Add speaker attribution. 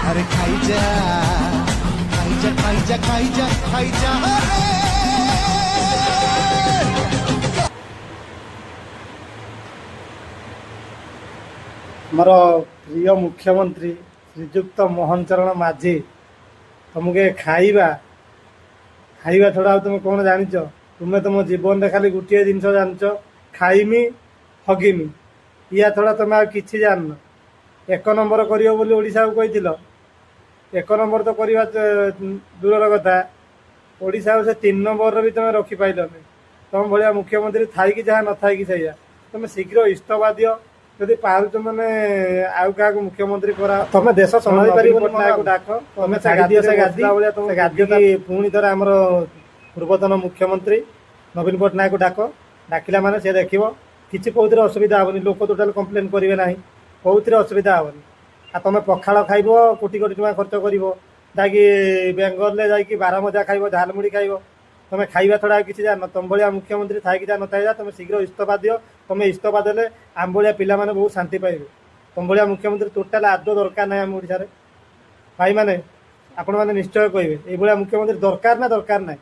Speaker 1: अरे खाई जा खाई जा खाई जा खाई जा खाई जा
Speaker 2: आमर प्रिय मुख्यमंत्री श्रीजुक्त मोहन चरण माझी तुमके खाइबा खाइबा छड़ा तुम कौन जान तुम्हें तुम जीवन खाली गोटे जिन जान खाइमी हगिमी या छड़ा तुम आ कि जान एक नंबर करियो बोली ओडिशा को कही एक नंबर तो करवा दूर कथा ओडिशा से 3 नंबर भी तुम रखिपाइलनि तुम भाया मुख्यमंत्री थी जहाँ न थी सैया तुम शीघ्र इस्तफा दियो जदि पारुच मैंने आउ क्या मुख्यमंत्री करा तुम देश संभाली पार डाक तुम से गादी पुणी थर आम पूर्वतन मुख्यमंत्री नवीन पट्टनायक डाक डाकिला माने से देख किसी कौन असुविधा हेनी लोक टोटाल कम्प्लेन करेंगे ना कौन असुविधा हेनी आ तुम पखाड़ खाइब कोटी कोटी टका खर्च कर जाकि बेंगल में जाकि बारमजा खाइब झालमुड़ी खाइब तुम खाइबा छड़ा किसी जान तुम भाया मुख्यमंत्री थी जा ना तुम शीघ्र इस्तफा दियो तुम इस्तफा देले आम भाया पिला माने बहुत शांति पाइबे तुम भाया मुख्यमंत्री टोटाल आदौ दरकार ना आम ओडिशा भाई माने आपण मैंने निश्चय कहे ये मुख्यमंत्री दरकार ना दरकार ना